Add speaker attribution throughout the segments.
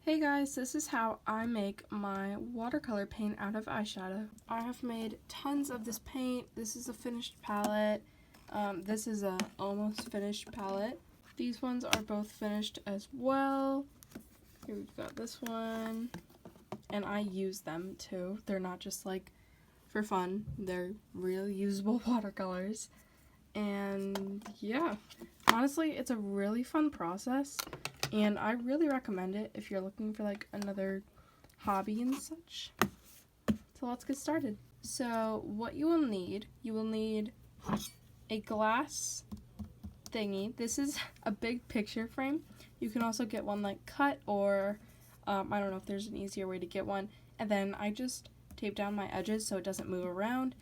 Speaker 1: Hey guys, this is how I make my watercolor paint out of eyeshadow. I have made tons of this paint. This is a finished palette. This is a almost finished palette. These ones are both finished as well. Here we've got this one. And I use them too. They're not just like for fun. They're real usable watercolors. And yeah, honestly, it's a really fun process. And I really recommend it if you're looking for like another hobby and such. So let's get started. So what you will need a glass thingy. This is a big picture frame. You can also get one like cut or I don't know if there's an easier way to get one. And then I just tape down my edges so it doesn't move around.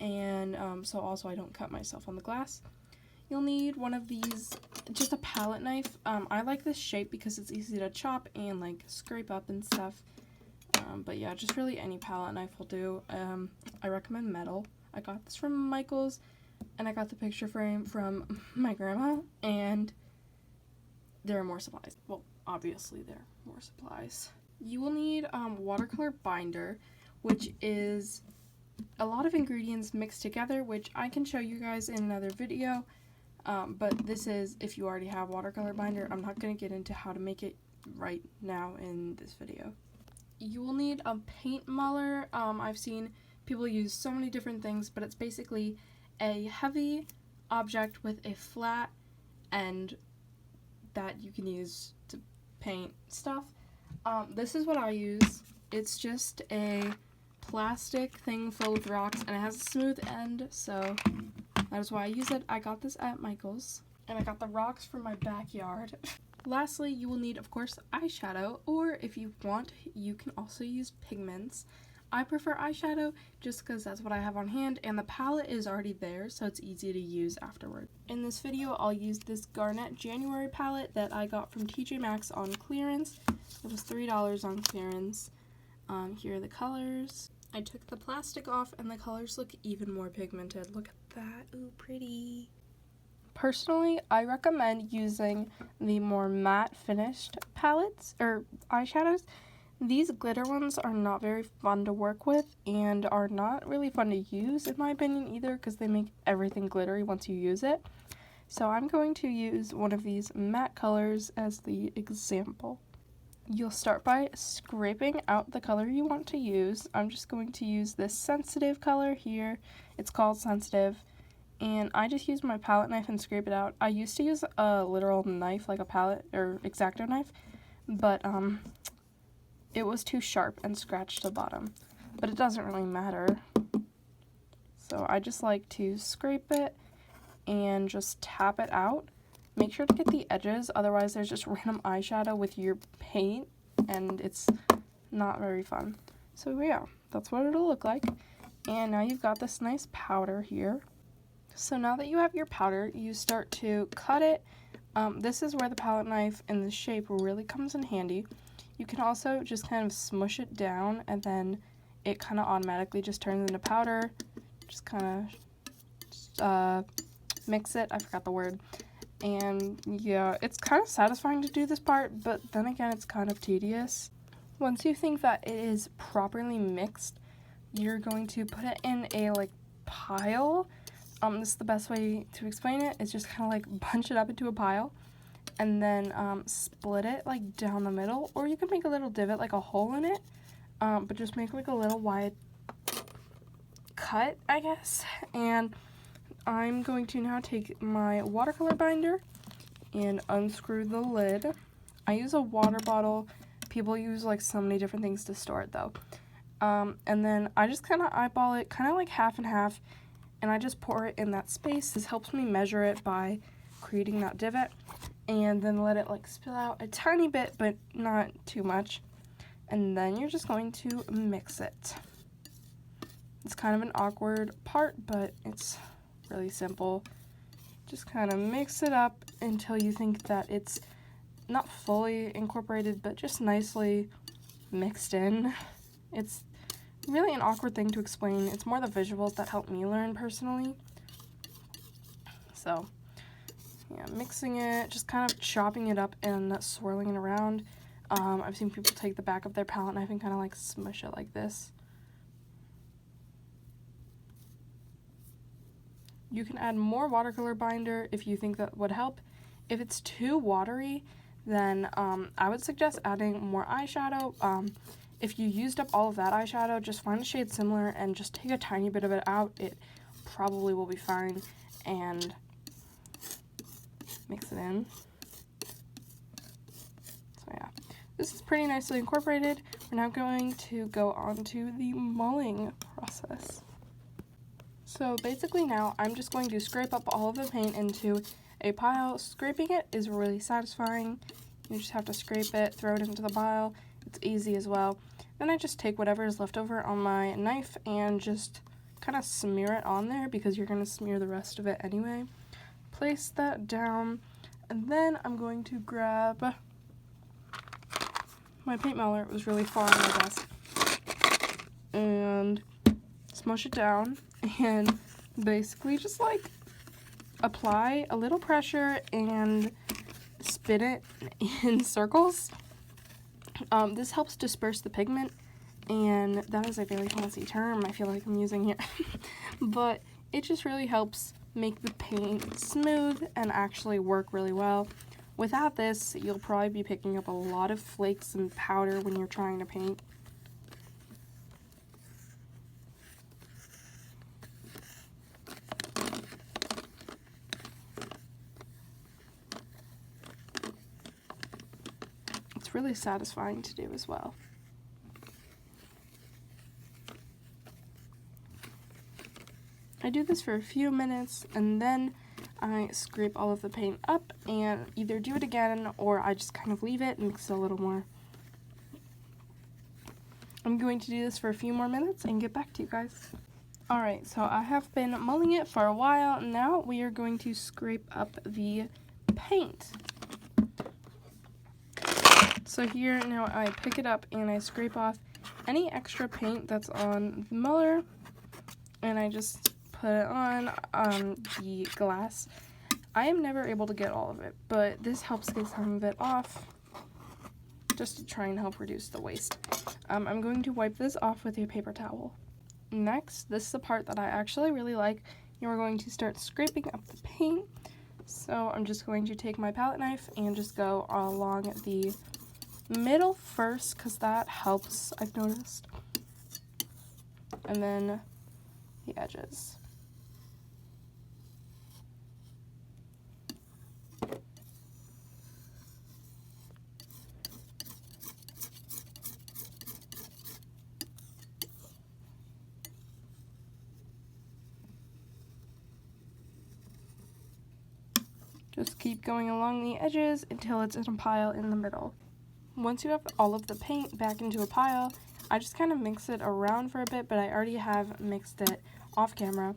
Speaker 1: And so also I don't cut myself on the glass. You'll need one of these, just a palette knife. I like this shape because it's easy to chop and like scrape up and stuff. But yeah, just really any palette knife will do. I recommend metal. I got this from Michael's, and I got the picture frame from my grandma, and there are more supplies. Well, obviously there are more supplies. You will need watercolor binder, which is a lot of ingredients mixed together, which I can show you guys in another video. But this is if you already have watercolor binder. I'm not going to get into how to make it right now in this video. You will need a paint Muller. I've seen people use so many different things, but it's basically a heavy object with a flat end that you can use to paint stuff. This is what I use. It's just a plastic thing full of rocks, and it has a smooth end, so that is why I use it. I got this at Michael's, and I got the rocks from my backyard. Lastly, you will need, of course, eyeshadow, or if you want, you can also use pigments. I prefer eyeshadow just because that's what I have on hand, and the palette is already there, so it's easy to use afterward. In this video, I'll use this Garnet January palette that I got from TJ Maxx on clearance. It was $3 on clearance. Here are the colors. I took the plastic off and the colors look even more pigmented. Look at that. Ooh, pretty. Personally, I recommend using the more matte finished palettes or eyeshadows. These glitter ones are not very fun to work with and are not really fun to use in my opinion either because they make everything glittery once you use it. So I'm going to use one of these matte colors as the example. You'll start by scraping out the color you want to use. I'm just going to use this sensitive color here. It's called sensitive. And I just use my palette knife and scrape it out. I used to use a literal knife, like a palette or X-Acto knife, but it was too sharp and scratched the bottom. But it doesn't really matter. So I just like to scrape it and just tap it out. Make sure to get the edges, otherwise there's just random eyeshadow with your paint, and it's not very fun. So yeah, that's what it'll look like. And now you've got this nice powder here. So now that you have your powder, you start to cut it. This is where the palette knife and the shape really comes in handy. You can also just kind of smush it down, and then it kind of automatically just turns into powder. Just kind of mix it. I forgot the word. And yeah, it's kind of satisfying to do this part, but then again, it's kind of tedious. Once you think that it is properly mixed, you're going to put it in a like pile. This is the best way to explain it. It's just kind of like bunch it up into a pile and then split it like down the middle, or you can make a little divot, like a hole in it, but just make like a little wide cut, I guess. And I'm going to now take my watercolor binder and unscrew the lid. I use a water bottle. People use like so many different things to store it though. And then I just kind of eyeball it, kind of like half and half, and I just pour it in that space. This helps me measure it by creating that divot, and then let it like spill out a tiny bit, but not too much. And then you're just going to mix it. It's kind of an awkward part, but it's really simple. Just kind of mix it up until you think that it's not fully incorporated, but just nicely mixed in. It's really an awkward thing to explain. It's more the visuals that help me learn personally. So yeah, mixing it, just kind of chopping it up and swirling it around. I've seen people take the back of their palette knife and kind of like smush it like this. You can add more watercolor binder if you think that would help. If it's too watery, then I would suggest adding more eyeshadow. If you used up all of that eyeshadow, just find a shade similar and just take a tiny bit of it out. It probably will be fine, and mix it in. So yeah, this is pretty nicely incorporated. We're now going to go on to the mulling process. So basically now I'm just going to scrape up all of the paint into a pile. Scraping it is really satisfying. You just have to scrape it, throw it into the pile. It's easy as well. Then I just take whatever is left over on my knife and just kind of smear it on there, because you're going to smear the rest of it anyway. Place that down, and then I'm going to grab my paint Muller. It was really far on my desk. And smush it down, and basically just like apply a little pressure and spin it in circles. This helps disperse the pigment, and that is a very fancy term I feel like I'm using here. But it just really helps make the paint smooth and actually work really well. Without this, you'll probably be picking up a lot of flakes and powder when you're trying to paint. It's really satisfying to do as well. I do this for a few minutes, and then I scrape all of the paint up and either do it again or I just kind of leave it and mix it a little more. I'm going to do this for a few more minutes and get back to you guys. Alright, so I have been mulling it for a while. Now we are going to scrape up the paint. So here now I pick it up and I scrape off any extra paint that's on the Muller, and I just put it on the glass. I am never able to get all of it, but this helps get some of it off, just to try and help reduce the waste. I'm going to wipe this off with a paper towel. Next, this is the part that I actually really like. You're going to start scraping up the paint. So I'm just going to take my palette knife and just go along the middle first, because that helps, I've noticed, and then the edges. Just keep going along the edges until it's in a pile in the middle. Once you have all of the paint back into a pile, I just kind of mix it around for a bit, but I already have mixed it off camera.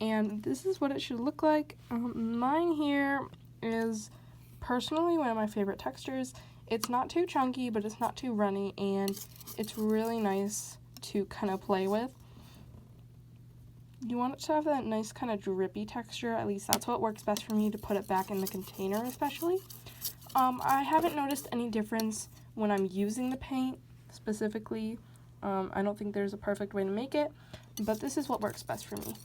Speaker 1: And this is what it should look like. Mine here is personally one of my favorite textures. It's not too chunky, but it's not too runny, and it's really nice to kind of play with. You want it to have that nice kind of drippy texture. At least that's what works best for me, to put it back in the container especially. I haven't noticed any difference when I'm using the paint specifically. I don't think there's a perfect way to make it, but this is what works best for me.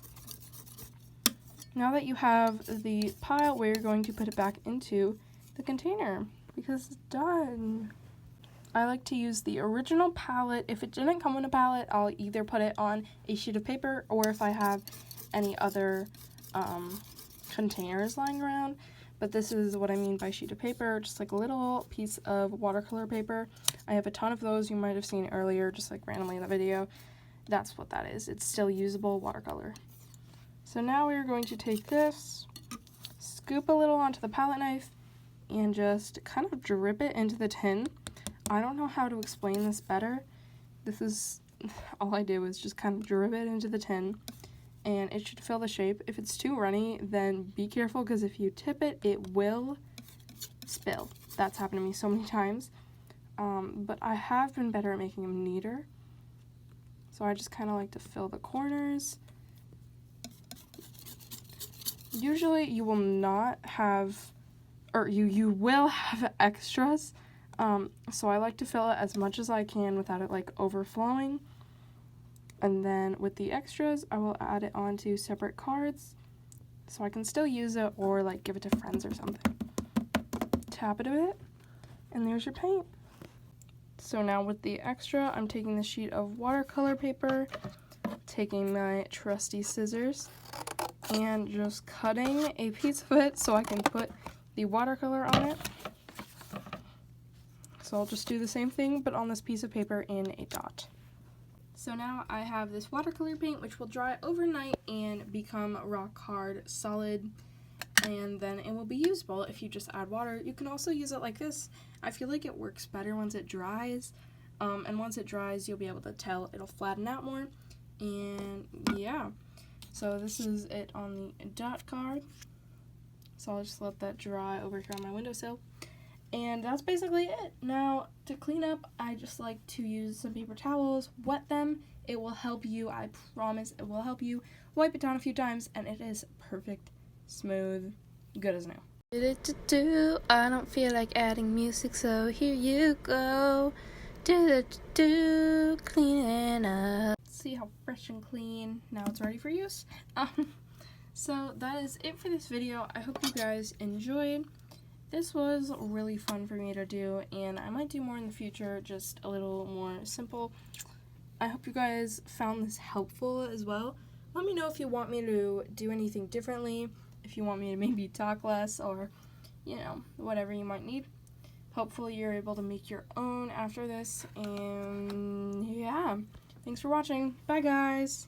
Speaker 1: Now that you have the pile, we're going to put it back into the container because it's done. I like to use the original palette. If it didn't come in a palette, I'll either put it on a sheet of paper, or if I have any other containers lying around. But this is what I mean by sheet of paper, just like a little piece of watercolor paper. I have a ton of those. You might have seen earlier, just like randomly in the video. That's what that is. It's still usable watercolor. So now we're going to take this, scoop a little onto the palette knife, and just kind of drip it into the tin. I don't know how to explain this better. This is all I do, is just kind of drip it into the tin, and it should fill the shape. If it's too runny, then be careful, because if you tip it, it will spill. That's happened to me so many times. But I have been better at making them neater. So I just kind of like to fill the corners. Usually you will not have, or you will have extras. So I like to fill it as much as I can without it like overflowing. And then with the extras, I will add it onto separate cards so I can still use it or like give it to friends or something. Tap it a bit, and there's your paint. So now with the extra, I'm taking the sheet of watercolor paper, taking my trusty scissors, and just cutting a piece of it so I can put the watercolor on it. So I'll just do the same thing, but on this piece of paper in a dot. So now I have this watercolor paint, which will dry overnight and become rock hard, solid, and then it will be usable if you just add water. You can also use it like this. I feel like it works better once it dries, and once it dries, you'll be able to tell it'll flatten out more, and yeah. So this is it on the dot card. So I'll just let that dry over here on my windowsill. And that's basically it. Now, to clean up, I just like to use some paper towels, wet them. It will help you, I promise it will help you. Wipe it down a few times, and it is perfect, smooth, good as new. I don't feel like adding music, so here you go. Cleaning up. See how fresh and clean. Now it's ready for use. So that is it for this video. I hope you guys enjoyed. This was really fun for me to do, and I might do more in the future, just a little more simple. I hope you guys found this helpful as well. Let me know if you want me to do anything differently, if you want me to maybe talk less, or, you know, whatever you might need. Hopefully you're able to make your own after this, and yeah, thanks for watching. Bye, guys!